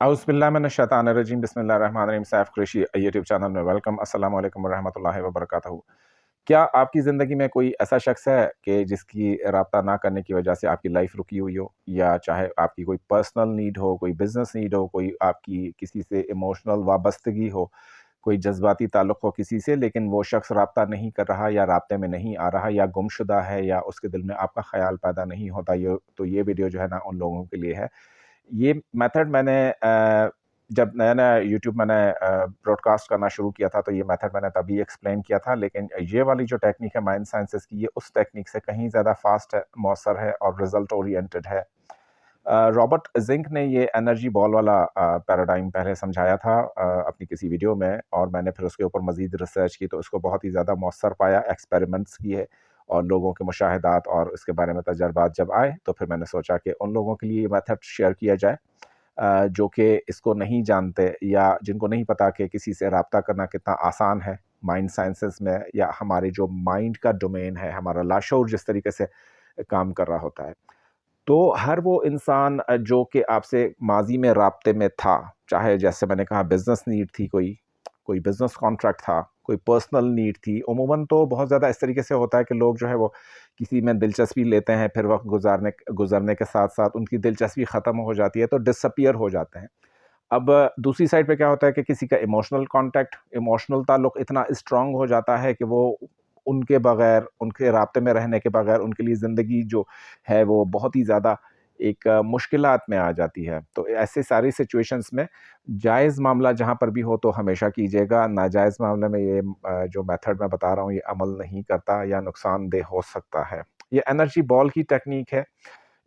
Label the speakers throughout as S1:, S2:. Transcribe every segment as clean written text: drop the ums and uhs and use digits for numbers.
S1: औज़ बिल्लाहि मिनश्शैतानिर्रजीम बिस्मिल्लाहिर्रहमानिर्रहीम। Saif Qureshi YouTube channel में वेलकम। अस्सलामु अलैकुम वरहमतुल्लाहि वबरकातुहू। क्या आपकी ज़िंदगी में कोई ऐसा शख्स है कि जिसकी राब्ता ना करने की वजह से आपकी लाइफ रुकी हुई हो, या चाहे आपकी कोई पर्सनल नीड हो, कोई बिज़नेस नीड हो, कोई आपकी किसी से इमोशनल वाबस्तगी हो, कोई जज्बाती ताल्लुक़ हो किसी से, लेकिन वो शख्स राब्ता नहीं कर रहा या राब्ते में नहीं आ रहा या गुमशुदा है या उसके दिल में आपका ख़याल पैदा नहीं होता, तो ये वीडियो जो है ना उन लोगों के लिए है। ये मेथड मैंने जब नया-नया यूट्यूब मैंने ब्रॉडकास्ट करना शुरू किया था, तो ये मेथड मैंने तभी एक्सप्लेन किया था, लेकिन ये वाली जो टेक्निक है माइंड साइंसेस की, ये उस टेक्निक से कहीं ज़्यादा फास्ट है, मौसर है और रिज़ल्ट ओरिएंटेड है। रॉबर्ट ज़िंक ने ये एनर्जी बॉल वाला पैराडाइम पहले समझाया था अपनी किसी वीडियो में, और मैंने फिर उसके ऊपर मज़ीद रिसर्च की तो इसको बहुत ही ज़्यादा मौसर पाया, एक्सपेरिमेंट्स किए और लोगों के मुशाहिदात और इसके बारे में तजर्बात जब आए, तो फिर मैंने सोचा कि उन लोगों के लिए ये मेथड शेयर किया जाए जो कि इसको नहीं जानते या जिनको नहीं पता कि किसी से रब्ता करना कितना आसान है माइंड साइंसेस में, या हमारे जो माइंड का डोमेन है, हमारा लाशऊर जिस तरीके से काम कर रहा होता है। तो हर वो इंसान जो कि आपसे माज़ी में राब्ते में था, चाहे जैसे मैंने कहा बिज़नेस नीड थी, कोई बिज़नेस कॉन्ट्रैक्ट था, कोई पर्सनल नीड थी। उमूमन तो बहुत ज़्यादा इस तरीके से होता है कि लोग जो है वो किसी में दिलचस्पी लेते हैं, फिर वक़्त गुज़रने के साथ-साथ उनकी दिलचस्पी ख़त्म हो जाती है, तो डिसअपीयर हो जाते हैं। अब दूसरी साइड पे क्या होता है कि किसी का इमोशनल ताल्लुक़ इतना स्ट्रॉन्ग हो जाता है कि वो उनके बगैर, उनके राब्ते में रहने के बगैर उनके लिए ज़िंदगी जो है वो बहुत ही ज़्यादा एक मुश्किलात में आ जाती है। तो ऐसे सारी सिचुएशंस में जायज़ मामला जहाँ पर भी हो तो हमेशा कीजिएगा, नाजायज़ मामले में ये जो मेथड मैं बता रहा हूँ ये अमल नहीं करता या नुकसानदेह हो सकता है। ये एनर्जी बॉल की टेक्नीक है।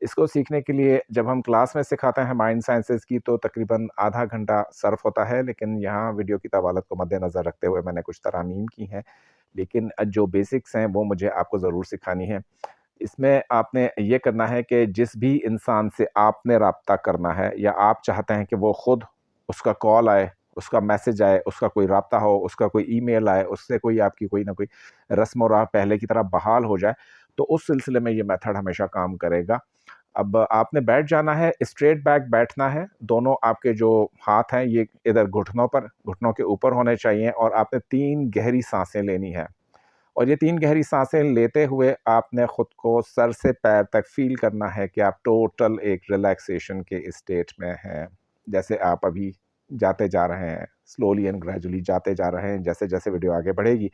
S1: इसको सीखने के लिए जब हम क्लास में सिखाते हैं माइंड साइंसेस की, तो तकरीबन आधा घंटा सर्फ होता है, लेकिन यहाँ वीडियो की तवालत को मद्देनज़र रखते हुए मैंने कुछ तरामीम की हैं, लेकिन जो बेसिक्स हैं वो मुझे आपको ज़रूर सिखानी है। इसमें आपने ये करना है कि जिस भी इंसान से आपने राब्ता करना है या आप चाहते हैं कि वो ख़ुद उसका कॉल आए, उसका मैसेज आए, उसका कोई राब्ता हो, उसका कोई ईमेल आए, उससे कोई आपकी कोई ना कोई रस्म और राह पहले की तरह बहाल हो जाए, तो उस सिलसिले में ये मेथड हमेशा काम करेगा। अब आपने बैठ जाना है, स्ट्रेट बैक बैठना है, दोनों आपके जो हाथ हैं ये इधर घुटनों के ऊपर होने चाहिए, और आपने 3 गहरी साँसें लेनी है। और ये 3 गहरी साँसें लेते हुए आपने ख़ुद को सर से पैर तक फ़ील करना है कि आप टोटल एक रिलैक्सेशन के स्टेट में हैं। जैसे आप अभी जाते जा रहे हैं, स्लोली एंड ग्रेजुअली जाते जा रहे हैं, जैसे-जैसे वीडियो आगे बढ़ेगी,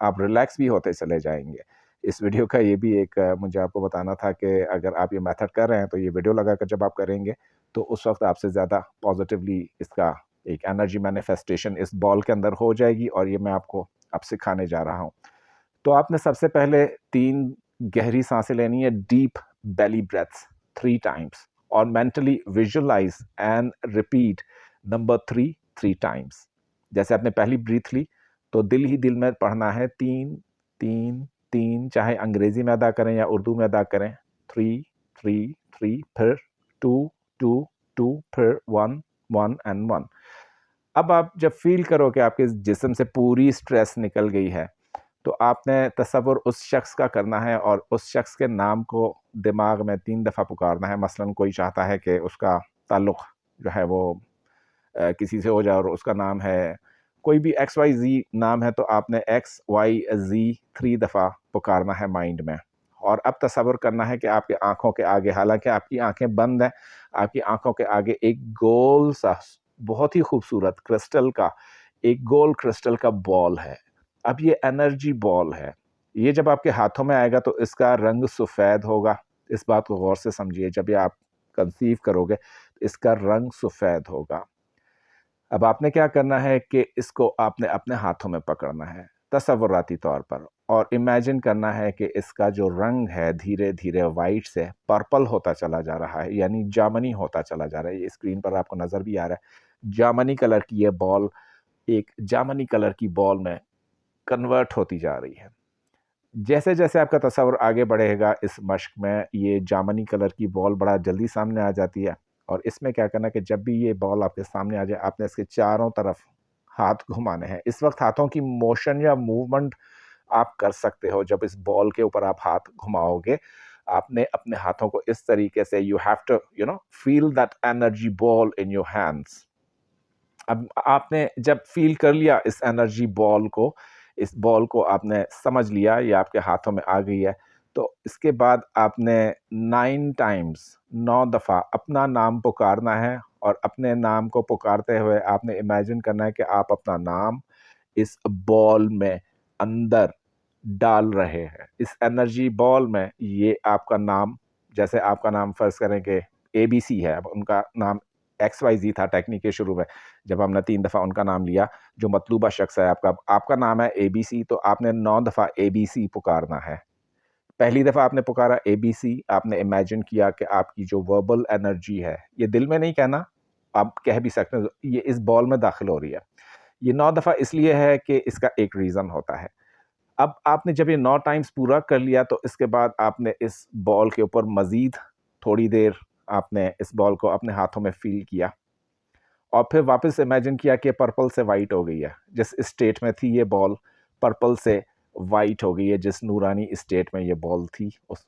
S1: आप रिलैक्स भी होते चले जाएँगे। इस वीडियो का ये भी एक मुझे आपको बताना था कि अगर आप ये मेथड कर रहे हैं, तो ये वीडियो लगाकर जब आप करेंगे, तो उस वक़्त आपसे ज़्यादा पॉज़िटिवली इसका एक एनर्जी मैनिफेस्टेशन इस बॉल के अंदर हो जाएगी, और ये मैं आपको अब सिखाने जा रहा हूँ। तो आपने सबसे पहले 3 गहरी सांसें लेनी है, डीप बेली ब्रेथ्स 3 टाइम्स, और mentally visualise and repeat number 3 times. जैसे आपने पहली ब्रीथ ली, तो दिल ही दिल में पढ़ना है 3 3 3, चाहे अंग्रेजी में अदा करें या उर्दू में अदा करें। 3 3 3, फिर 2 2 2, फिर 1 1 एंड 1। अब आप जब फील करो कि आपके जिस्म से पूरी स्ट्रेस निकल गई है, तो आपने तसव्वुर उस शख्स का करना है और उस शख्स के नाम को दिमाग में 3 दफ़ा पुकारना है। मसलन कोई चाहता है कि उसका ताल्लुक़ जो है वो किसी से हो जाए, और उसका नाम है कोई भी एक्स वाई ज़ी नाम है, तो आपने एक्स वाई ज़ी 3 दफ़ा पुकारना है माइंड में। और अब तसव्वुर करना है कि आपकी आँखों के आगे, हालाँकि आपकी आँखें बंद हैं, आपकी आँखों के आगे एक गोल सा बहुत ही खूबसूरत एक गोल क्रिस्टल का बॉल है। अब ये एनर्जी बॉल है। ये जब आपके हाथों में आएगा तो इसका रंग सफ़ेद होगा। इस बात को गौर से समझिए, जब ये आप कंसीव करोगे, तो इसका रंग सफ़ेद होगा। अब आपने क्या करना है कि इसको आपने अपने हाथों में पकड़ना है तसव्वुराती तौर पर, और इमेजिन करना है कि इसका जो रंग है धीरे-धीरे वाइट से पर्पल होता चला जा रहा है, यानी जामुनी होता चला जा रहा है। ये स्क्रीन पर आपको नज़र भी आ रहा है। जामुनी कलर की ये बॉल एक जामुनी कलर की बॉल में कन्वर्ट होती जा रही है। जैसे-जैसे आपका तसव्वुर आगे बढ़ेगा इस मश्क में, ये जामुनी कलर की बॉल बड़ा जल्दी सामने आ जाती है, और इसमें क्या करना है कि जब भी ये बॉल आपके सामने आ जाए, आपने इसके चारों तरफ हाथ घुमाने हैं। इस वक़्त हाथों की मोशन या मूवमेंट आप कर सकते हो जब इस बॉल के ऊपर आप हाथ घुमाओगे। آپ نے اپنے ہاتھوں کو اس طریقے سے you have to feel that energy ball in your hands. اب آپ نے جب فیل کر لیا اس انرجی بال کو، اس بال کو آپ نے سمجھ لیا، یہ آپ کے ہاتھوں میں آ گئی ہے، تو اس کے بعد آپ نے 9 ٹائمز 9 دفعہ اپنا نام پکارنا ہے، اور اپنے نام کو پکارتے ہوئے آپ نے امیجن کرنا ہے کہ آپ اپنا نام اس بال میں اندر ڈال رہے ہیں، اس انرجی بال میں. یہ آپ کا نام، جیسے آپ کا نام فرض کریں کہ ABC ہے، اب ان کا نام XYZ تھا ٹیکنیک کے شروع میں، جب ہم نے 3 دفعہ ان کا نام لیا، جو مطلوبہ شخص ہے آپ کا نام ہے ABC، تو آپ نے 9 دفعہ ABC پکارنا ہے. پہلی دفعہ آپ نے پکارا ABC، آپ نے امیجن کیا کہ آپ کی جو وربل انرجی ہے، یہ دل میں نہیں کہنا، آپ کہہ بھی سکتے ہیں، یہ اس بال میں داخل ہو رہی ہے. یہ 9 دفعہ اس لیے ہے کہ اس کا ایک ریزن ہوتا ہے. اب آپ نے جب یہ 9 ٹائمز پورا کر لیا، تو اس کے بعد آپ نے اس بال کے اوپر مزید تھوڑی دیر آپ نے اس بال کو اپنے ہاتھوں میں فیل کیا، اور پھر واپس امیجن کیا کہ پرپل سے وائٹ ہو گئی ہے. جس اسٹیٹ میں تھی یہ بال، پرپل سے وائٹ ہو گئی ہے. جس نورانی اسٹیٹ میں یہ بال تھی، اس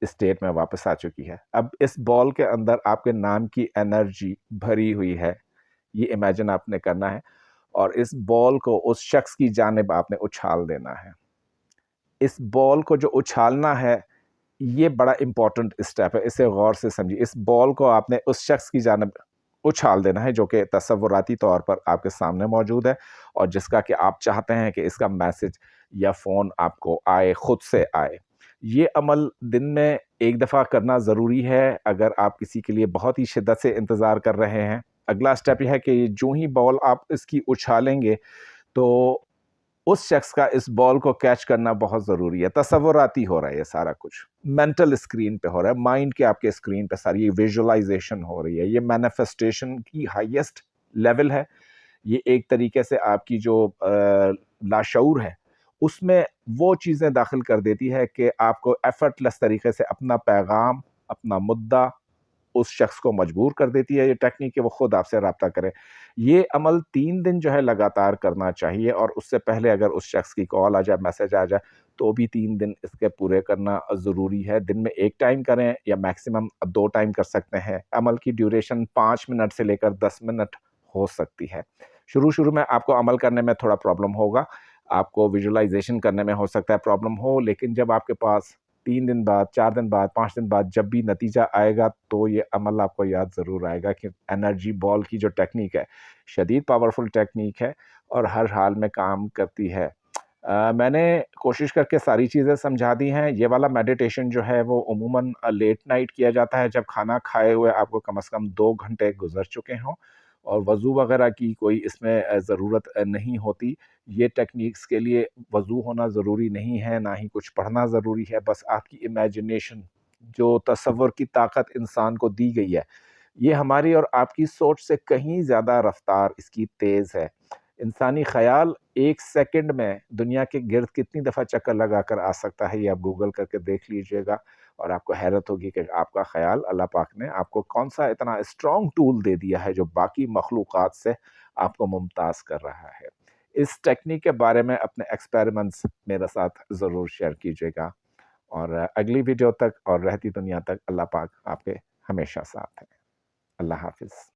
S1: اسٹیٹ میں واپس آ چکی ہے. اب اس بال کے اندر آپ کے نام کی انرجی بھری ہوئی ہے، یہ امیجن آپ نے کرنا ہے، اور اس بال کو اس شخص کی جانب آپ نے اچھال دینا ہے. اس بال کو جو اچھالنا ہے، یہ بڑا امپورٹنٹ اسٹیپ ہے، اسے غور سے سمجھیے. اس بال کو آپ نے اس شخص کی جانب اچھال دینا ہے جو کہ تصوراتی طور پر آپ کے سامنے موجود ہے، اور جس کا کہ آپ چاہتے ہیں کہ اس کا میسج یا فون آپ کو آئے، خود سے آئے. یہ عمل دن میں ایک دفعہ کرنا ضروری ہے اگر آپ کسی کے لیے بہت ہی شدت سے انتظار کر رہے ہیں. اگلا اسٹیپ یہ ہے کہ جو ہی بال آپ اس کی اچھالیں گے، تو اس شخص کا اس بال کو کیچ کرنا بہت ضروری ہے. تصوراتی ہو رہا ہے یہ سارا کچھ، مینٹل اسکرین پہ ہو رہا ہے، مائنڈ کے آپ کے اسکرین پہ ساری ویژولائزیشن ہو رہی ہے. یہ مینیفیسٹیشن کی ہائیسٹ لیول ہے. یہ ایک طریقے سے آپ کی جو لاشعور ہے، اس میں وہ چیزیں داخل کر دیتی ہے کہ آپ کو ایفرٹ لیس طریقے سے اپنا پیغام، اپنا مدعا اس شخص کو مجبور کر دیتی ہے. یہ ٹیکنیک کہ وہ خود آپ سے رابطہ کرے. یہ عمل 3 دن جو ہے لگاتار کرنا چاہیے، اور اس سے پہلے اگر اس شخص کی کال آ جائے، میسج آ جائے، تو بھی 3 دن اس کے پورے کرنا ضروری ہے. دن میں 1 ٹائم کریں یا میکسیمم 2 ٹائم کر سکتے ہیں. عمل کی ڈیوریشن 5 منٹ سے لے کر 10 منٹ ہو سکتی ہے. شروع میں آپ کو عمل کرنے میں تھوڑا پرابلم ہوگا، آپ کو ویژولائزیشن کرنے میں ہو سکتا ہے پرابلم ہو، لیکن جب آپ کے پاس 3 دن بعد، 4 دن بعد، 5 دن بعد جب بھی نتیجہ آئے گا، تو یہ عمل آپ کو یاد ضرور آئے گا کہ انرجی بال کی جو ٹیکنیک ہے، شدید پاورفل ٹیکنیک ہے، اور ہر حال میں کام کرتی ہے. میں نے کوشش کر کے ساری چیزیں سمجھا دی ہیں. یہ والا میڈیٹیشن جو ہے وہ عموماً لیٹ نائٹ کیا جاتا ہے، جب کھانا کھائے ہوئے آپ کو کم از کم 2 گھنٹے گزر چکے ہوں، اور وضو وغیرہ کی کوئی اس میں ضرورت نہیں ہوتی. یہ ٹیکنیکس کے لیے وضو ہونا ضروری نہیں ہے، نہ ہی کچھ پڑھنا ضروری ہے. بس آپ کی امیجنیشن، جو تصور کی طاقت انسان کو دی گئی ہے، یہ ہماری اور آپ کی سوچ سے کہیں زیادہ رفتار اس کی تیز ہے. انسانی خیال 1 سیکنڈ میں دنیا کے گرد کتنی دفعہ چکر لگا کر آ سکتا ہے، یہ آپ گوگل کر کے دیکھ لیجئے گا، اور آپ کو حیرت ہوگی کہ آپ کا خیال اللہ پاک نے آپ کو کون سا اتنا اسٹرانگ ٹول دے دیا ہے جو باقی مخلوقات سے آپ کو ممتاز کر رہا ہے. اس ٹیکنیک کے بارے میں اپنے ایکسپیریمنٹس میرے ساتھ ضرور شیئر کیجیے گا، اور اگلی ویڈیو تک اور رہتی دنیا تک اللہ پاک آپ کے ہمیشہ ساتھ ہے. اللہ حافظ.